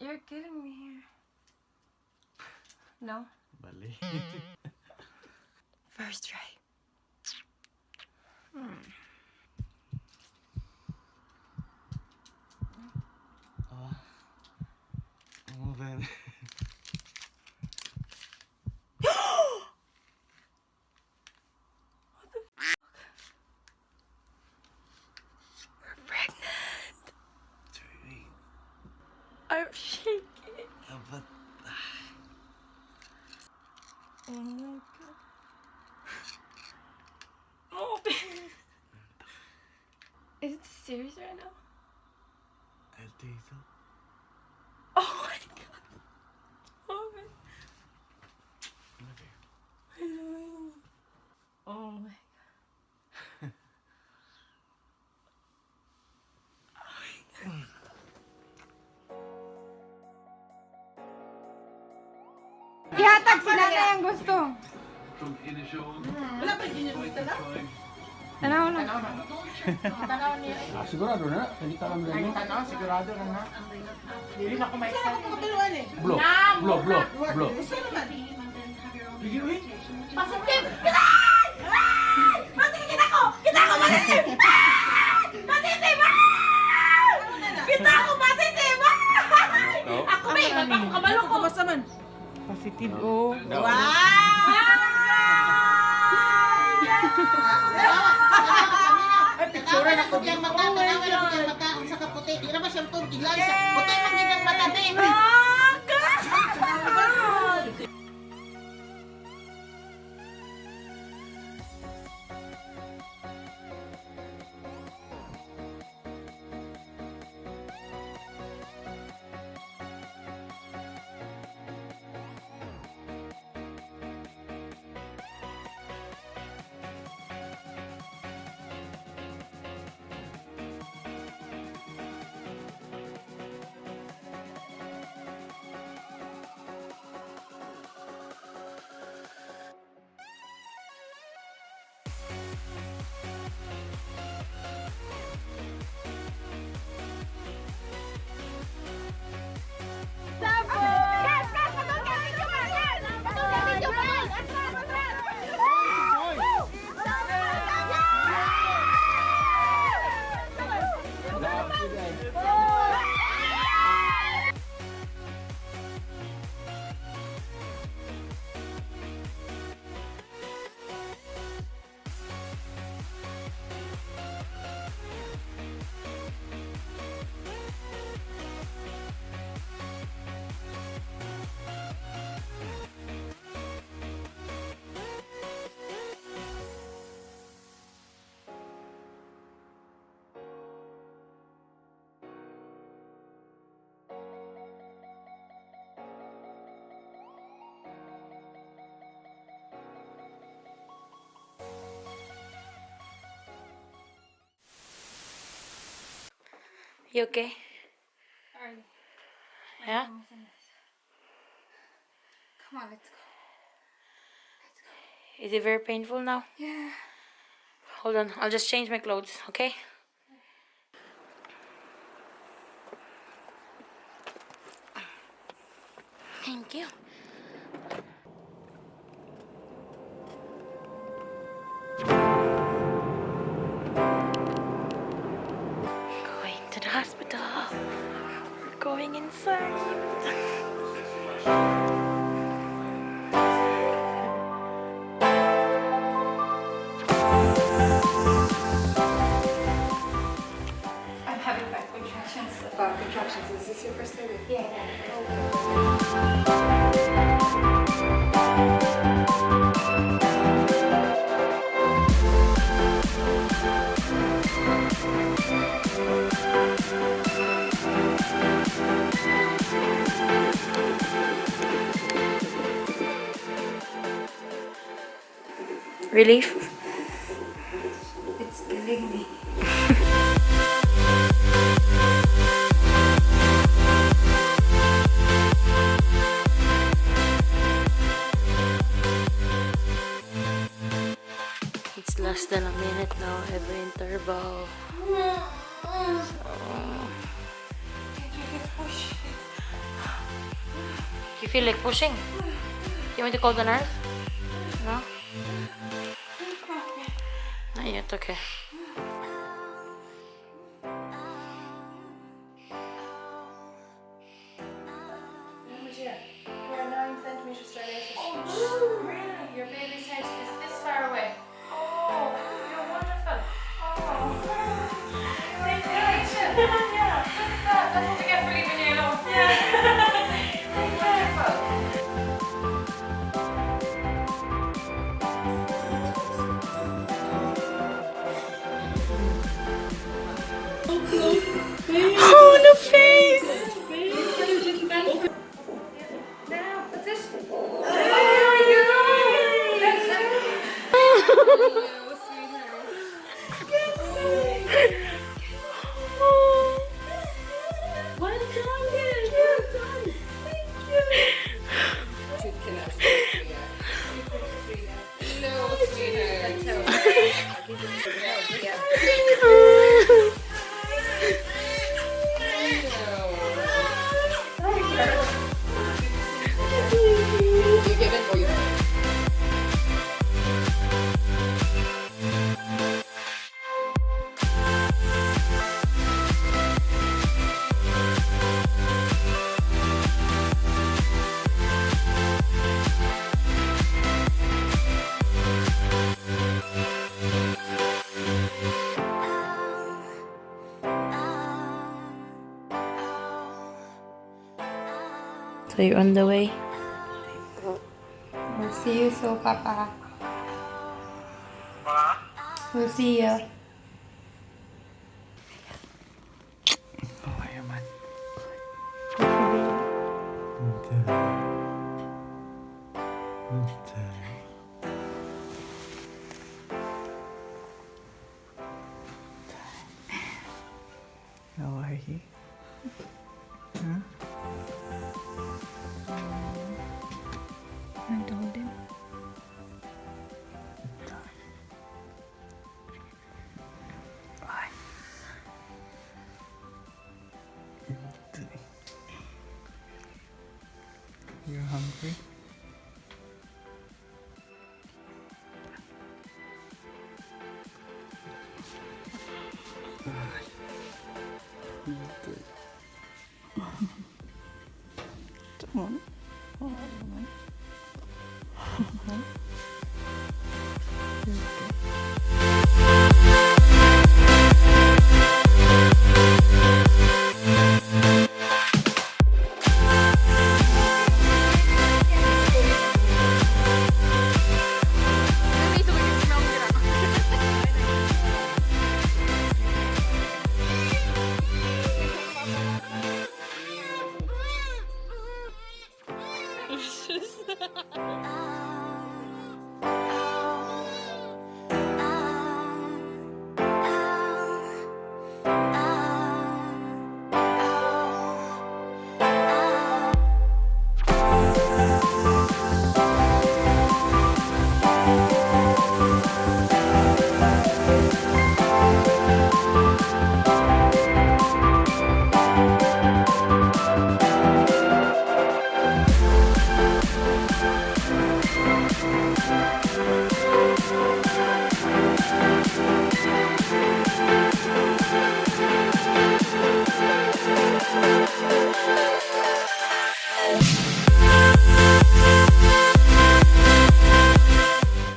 You're killing me here. No? Bali. First try. Oh, man. We're pregnant. Sorry. I'm shaking. But... Oh my god. Oh, is it serious right now? I think so. Oh my god. Oh my. Love you. Hello. Oh my god. Oh my god. Ihatag si nanay ang gusto. Wala pa din yung dito lang. Tanaw na. Tanaw niya. Sigurado na, hindi ka lang Ay, tanaw, sigurado na na. Hindi rin ako ma-excite. Blow. Gusto naman. Positive! Kita! Positive! Kita ko! Kita ko positive! Positive! Kita ko positive! Ako ba? Ba't ako kabalo ko? Basta man. Positive, oh. Wow! Ay, picture na ko diyang mata. Tanawan ako diyang mata. Ang sa kaputi. Di naman siyang turkey lang. Puti man din ang mata din. You okay? Yeah? Come on, let's go. Let's go. Is it very painful now? Yeah. Hold on, I'll just change my clothes, okay? Thank you. Going to the hospital. We're going inside. I'm having back contractions. Contractions. Is this your first baby? Yeah. Relief? It's killing me. It's less than a minute now, every interval. So, You feel like pushing? You want me to call the nurse? No? Not yet, okay. We're 9 centimeters dilatation. Oh, really? Your baby's head is this far away. Oh, you're wonderful. Oh, congratulations. Yeah, look at that. That's what we get for leaving you alone. Yeah. Wonderful. Oh, the face! Now, what's this? There you go. Hello, sweetheart. Well done, dear. Well done. Thank you. Hello, sweetheart. So you're on the way? We'll see you so, Papa. We'll see you. Oh, ayaw man. How are you? Huh? I told him. You're hungry?